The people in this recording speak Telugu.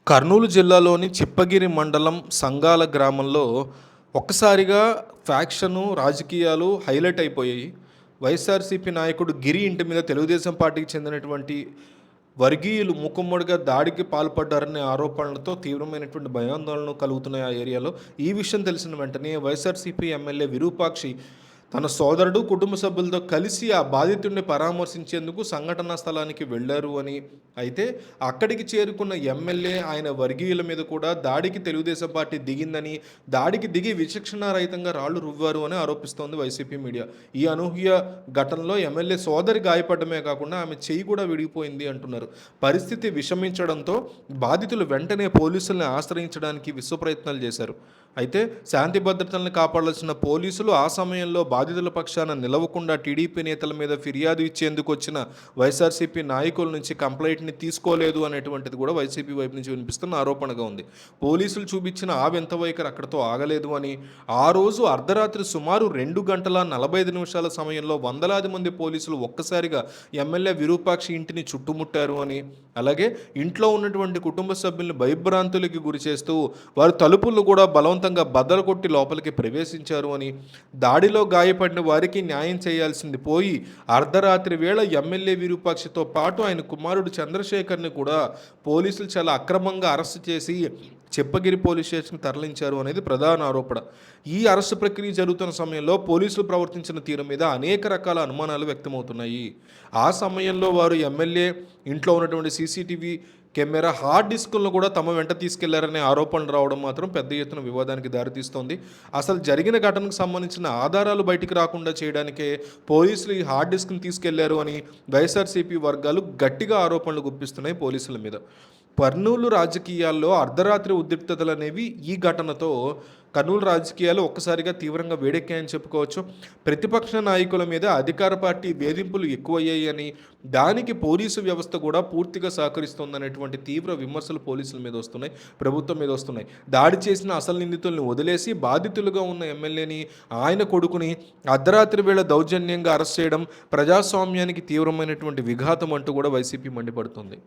కర్నూలు జిల్లాలోని చిప్పగిరి మండలం సంగాల గ్రామంలో ఒక్కసారిగా ఫ్యాక్షను రాజకీయాలు హైలైట్ అయిపోయాయి. వైఎస్ఆర్సీపీ నాయకుడు గిరి ఇంటి మీద తెలుగుదేశం పార్టీకి చెందినటువంటి వర్గీయులు మూకుమ్మడిగా దాడికి పాల్పడ్డారనే ఆరోపణలతో తీవ్రమైనటువంటి భయాందోళనలు కలుగుతున్నాయి ఆ ఏరియాలో. ఈ విషయం తెలిసిన వెంటనే వైఎస్ఆర్సీపీ ఎమ్మెల్యే విరూపాక్షి తన సోదరుడు, కుటుంబ సభ్యులతో కలిసి ఆ బాధితుడిని పరామర్శించేందుకు సంఘటనా స్థలానికి వెళ్లారు అని. అయితే అక్కడికి చేరుకున్న ఎమ్మెల్యే ఆయన వర్గీయుల మీద కూడా దాడికి తెలుగుదేశం పార్టీ దిగిందని, దాడికి దిగి విచక్షణారహితంగా రాళ్లు రువ్వారు అని ఆరోపిస్తోంది వైసీపీ మీడియా. ఈ అనూహ్య ఘటనలో ఎమ్మెల్యే సోదరి గాయపడమే కాకుండా ఆమె చెయ్యి కూడా విడిగిపోయింది అంటున్నారు. పరిస్థితి విషమించడంతో బాధితులు వెంటనే పోలీసుల్ని ఆశ్రయించడానికి విశ్వ ప్రయత్నాలు చేశారు. అయితే శాంతి భద్రతలను కాపాడాల్సిన పోలీసులు ఆ సమయంలో బాధితుల పక్షాన నిలవకుండా టీడీపీ నేతల మీద ఫిర్యాదు ఇచ్చేందుకు వచ్చిన వైఎస్ఆర్సీపీ నాయకుల నుంచి కంప్లైంట్ని తీసుకోలేదు అనేటువంటిది కూడా వైసీపీ వైపు నుంచి వినిపిస్తున్న ఆరోపణగా ఉంది. పోలీసులు చూపించిన ఆ వింత వైఖరి అక్కడితో ఆగలేదు అని, ఆ రోజు అర్ధరాత్రి సుమారు 2 గంటల 45 నిమిషాల సమయంలో వందలాది మంది పోలీసులు ఒక్కసారిగా ఎమ్మెల్యే విరూపాక్షి ఇంటిని చుట్టుముట్టారు అని, అలాగే ఇంట్లో ఉన్నటువంటి కుటుంబ సభ్యుల్ని భయభ్రాంతులకి గురి చేస్తూ వారు తలుపులు కూడా బలవంతంగా బద్దలు కొట్టి లోపలికి ప్రవేశించారు అని, దాడిలో గాయపడిన వారికి న్యాయం చేయాల్సింది పోయి అర్ధరాత్రి వేళ ఎమ్మెల్యే విరూపాక్షితో పాటు ఆయన కుమారుడు చంద్రశేఖర్ని కూడా పోలీసులు చాలా అక్రమంగా అరెస్టు చేసి చిప్పగిరి పోలీస్ స్టేషన్కి తరలించారు అనేది ప్రధాన ఆరోపణ. ఈ అరెస్టు ప్రక్రియ జరుగుతున్న సమయంలో పోలీసులు ప్రవర్తించిన తీరు మీద అనేక రకాల అనుమానాలు వ్యక్తమవుతున్నాయి. ఆ సమయంలో వారు ఎమ్మెల్యే ఇంట్లో ఉన్నటువంటి సీసీటీవీ కెమెరా హార్డ్ డిస్కులను కూడా తమ వెంట తీసుకెళ్లారనే ఆరోపణలు రావడం మాత్రం పెద్ద ఎత్తున వివాదానికి దారితీస్తోంది. అసలు జరిగిన ఘటనకు సంబంధించిన ఆధారాలు బయటికి రాకుండా చేయడానికే పోలీసులు ఈ హార్డ్ డిస్క్ని తీసుకెళ్లారు అని వైఎస్ఆర్సీపీ వర్గాలు గట్టిగా ఆరోపణలు గుప్పిస్తున్నాయి పోలీసుల మీద. కర్నూలు రాజకీయాల్లో అర్ధరాత్రి ఉద్రిక్తతలు అనేవి ఈ ఘటనతో కర్నూలు రాజకీయాలు ఒక్కసారిగా తీవ్రంగా వేడెక్కాయని చెప్పుకోవచ్చు. ప్రతిపక్ష నాయకుల మీద అధికార పార్టీ వేధింపులు ఎక్కువయ్యాయని, దానికి పోలీసు వ్యవస్థ కూడా పూర్తిగా సహకరిస్తోందనేటువంటి తీవ్ర విమర్శలు పోలీసుల మీద వస్తున్నాయి, ప్రభుత్వం మీద వస్తున్నాయి. దాడి చేసిన అసలు నిందితుల్ని వదిలేసి బాధితులుగా ఉన్న ఎమ్మెల్యేని, ఆయన కొడుకుని అర్ధరాత్రి వేళ దౌర్జన్యంగా అరెస్ట్ చేయడం ప్రజాస్వామ్యానికి తీవ్రమైనటువంటి విఘాతం అంటూ కూడా వైసీపీ మండిపడుతుంది.